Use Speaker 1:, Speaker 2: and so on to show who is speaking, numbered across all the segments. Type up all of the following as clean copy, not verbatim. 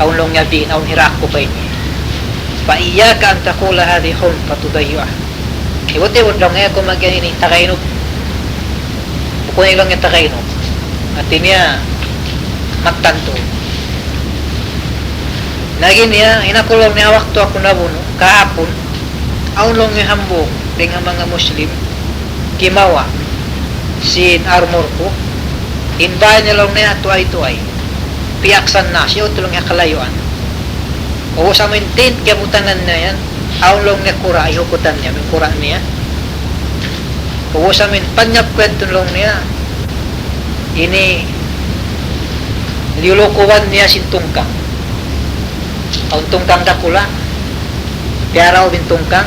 Speaker 1: aun long niya din aun hirak ko kay ni fa iyyaka an taqula hadhihi hum fatudayya iwot lang niya ko magani takainog bukoy lang niya takainog at niya magtanto lagi niya inakulong niya waktu ako nabuno kahapon aun long niya hambog dengan mga Muslim kimawa sin armor ko inbay niya lang niya tuay piaksan na siya tulong niya kalayuan o sa maintain kaya butanan na yan aun long niya kura ihukutan niya may kura niya o sa main panyap kwento long niya ini nilulukuan niya sin tungkang aun tungkang dakula piara o bin tungkang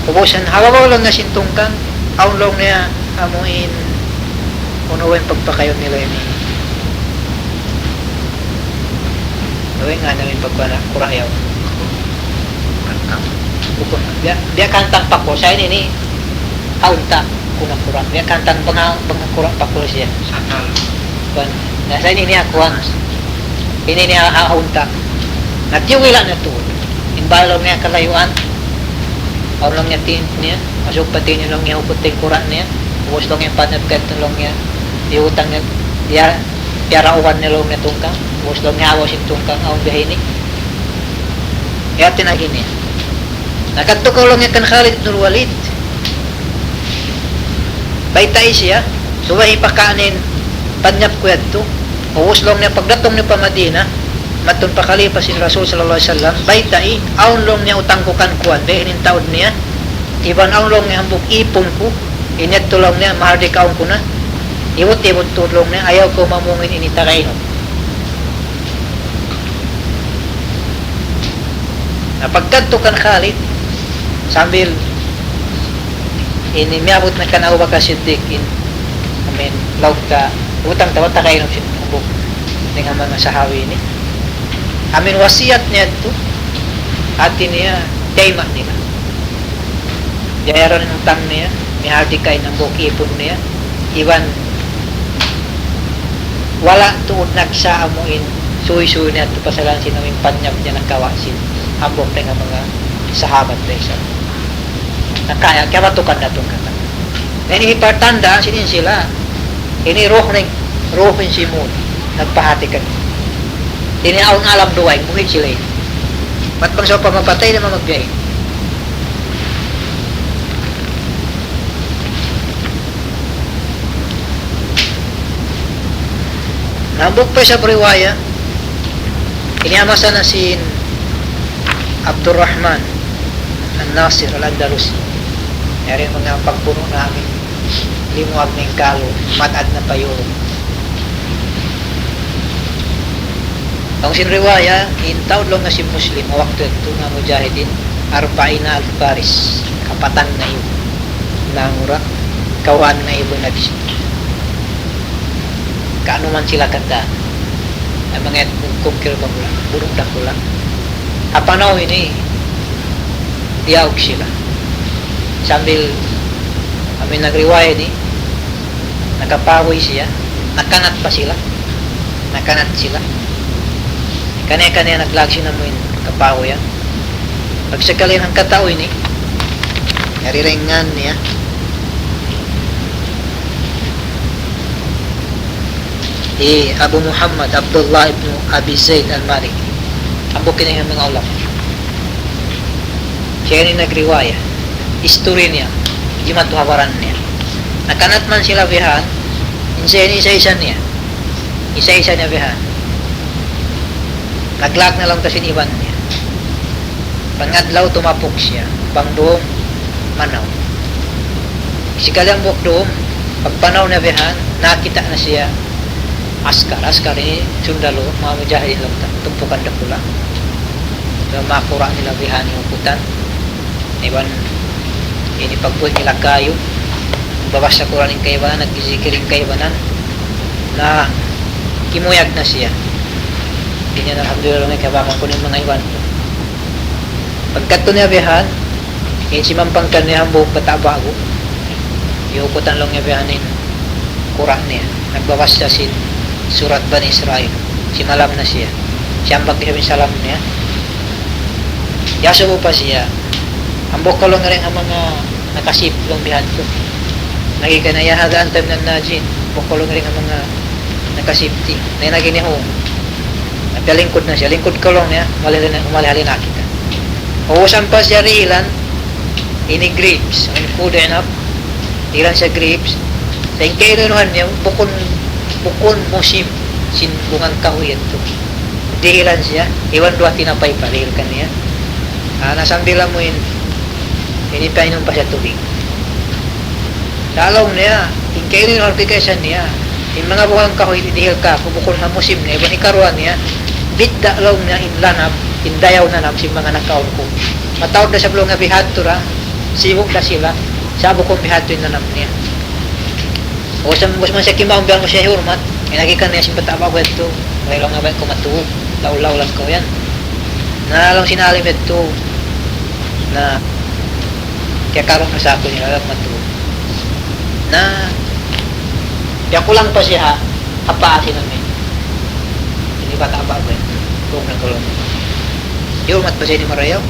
Speaker 1: ubusan hawaw lang na sin tungkang aun long niya amuin unuwin pagpakayon nila yun unuwin nga namin pagpala kurayaw dia kantang pako sa ini aunta kuna kurang dia kantang kurang pako siya sakal nasa ini akuan ini niya aunta natiwila na to inbalong niya kalayuan aun lang niya tin niya masuk pati niya lang niya uputing kurang niya ubos lang yung panat kahit lang niya iutang niya piara uwan niya lang niya tungkang ubos lang niya awas yung tungkang aun gahini kaya tinagin niya nakatukaw lang niya kan Khalid ibn Walid baitay siya suway ipakanin panyap ko yato ubos lang niya pagdatong niya pa Madina matun pakalipas si Rasul sallallahu alaihi wasallam baitay aun lang niya utang ko kan kuwan dahil taod niya iban aun lang niya hambog ipon ko inyat tulong niya mahardi kaon ko na iwot tulong niya ayaw ko mamungin inita kayo napagkanto kan Khalid sambil ini miabot na kanawa ka Siddiq laog ka utang tawat kayo ng sinubok dengan mga sahawi ini wasiat niya ito hati niya tema nila jayaran ng utang niya mihardi kayo ng bukipon niya iwan wala tuod nagsa amuin suy-suy niya ito pasalan sinawing panyap niya ng kawasin ambok ng mga sahabat desa nakaya kaya matukan na itong kata ini ipartanda sinin sila ini rohin si Moon nagpahati ka ini aun alam duway buhit sila mat bang sa pamapatay na mamagbiyahin nambok pa sa riwaya iniamasa na si Abdurrahman Al-Nasir Al-Andalusi yari mga pagpuno namin limuag ng kalo matad na payo ang sinriwaya intaod lang na si Muslim o waktu ito nga mujahidin arba'ina al-Faris kapatan na iyo langura kawan na iyo nagsi kaano man sila kanta ang mga kumkir bagula burong dakula apanaw ini diaog sila sambil kami nagriwaya ni nakapawoy siya nakanat sila kanya naglagsi na mo yun kapawoy yan pagsakalin ang katao ini narirengan niya Abu Muhammad Abdullah ibn Abi Zaid al-Maliki ang bukin ng mga ulam siya ni nagriwaya history niya di matuhawaran niya nakanat man sila bihan isa-isa niya bihan naglag na lang tasin iban niya pangadlaw tumapok siya pangdoong manaw sikalang buk doong pagpanaw na bihan nakita na siya askar ini sundalo mga mujahidin lang tumpukan dakula makura nila bihan yung putan iban ini pagpuin nila kayo babas sa Quran yung kaibanan nagkisikiring kaibanan na kimuyag na siya hindi niya alhamdulillah may kabakan ko ng mga iban pagkat ko niya bihan yung si mampangkan niya ang buhok batabago iukutan lang niya bihanin Quran niya nagbabas siya si surat Bani Israel si malam na siya siyambak di salam niya. Yaso mo pa siya. Ang bukalong nga rin ang mga nakasiplong bihan ko. Nagikanayahagaan time ng najin. Bukalong nga rin ang mga nakasipti. Na naginiho. Napalingkod na siya. Lingkod ko lang niya. Umalihali na kita. Uusan pa siya rilan. Ini grapes. Ang food enough. Ilan siya grapes. Sa ingkainuhan niya. Bukon musim. Sinbungan kahuyan to. Dihilan siya. Iwan dua tinapay pa. Dihil ka niya. Nasambila mo yun. Inipainom pa siya tubig. Dalong niya. Ingkainuhan kikaisan niya. Yung mga bungang kahoy. Dihil ka. Bukon na musim niya. Iwan ikaruan niya. Bidda law niya. Inlanap. Indayaw na nam. Yung mga nakaon ko. Matawag na sa bulong nga bihato ra. Sihog na sila. Sabo kong bihato yung nanam niya. O sa mga sa kimaong biyan mo siya hurmat. Inagikan niya simpata ba ito. Mayroon nga ba yung kumatuog. Laulaw lang ko yan. Nalang sinalim ito. Na kaya karong na sa ako niya lang matuog. Na kaya kulang pa siya hapaasin namin. Hindi ba taba ba ito? Kung nagkulong. Hurmat pa siya ni Marayaw.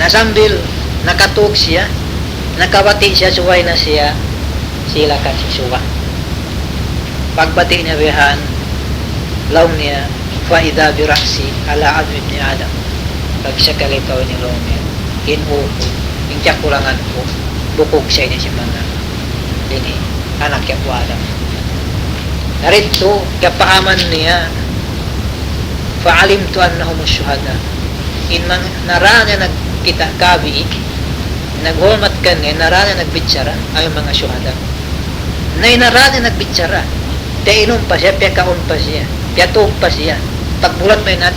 Speaker 1: Nasambil. Nakatuog siya. Nakabati siya. Suway na siya. Sila kan si Suwa. Pagbati niya bihan, law niya, faida birasi, ala admit ni Adam. Pag siya kalikaw ni law niya, inuho, yung tiyak kulangan po, bukog siya niya si mga dini, anak niya po Adam. Narito, kapaaman niya, faalim tu annahum syuhada. Inman narana nagkita kabi, naghulmat ka niya, narana nagbitsara, ay mga syuhada. Nay narana nagbitsara, inom pa siya, kaon pa siya, tuog pa siya. Pagbulat may nat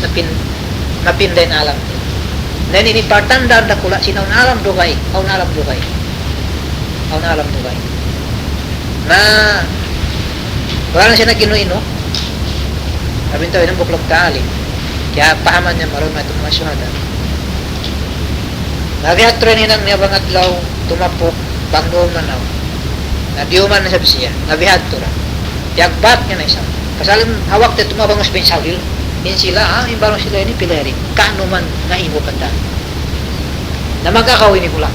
Speaker 1: napinday na alam. Na ninipartan daan na kula, sinaw na alam dugay, aw na alam dugay. Aw na alam dugay. Na, wala na siya nag-ino-ino. Sabi nito, inang buklog kaali. Kaya pahaman niya maroon na itong mga syuhada. Nabihatro ninang niya bang atlaw, tumapok, pangdoon na naw. Nadiuman na sabi siya, nabihatro na. Yagbat nga na isang. Kasalim hawak tayo tumabang mas pensawil. Yan sila, imbalong sila ini pilari. Kano man na imo kanda. Na magkakawin ni kulang.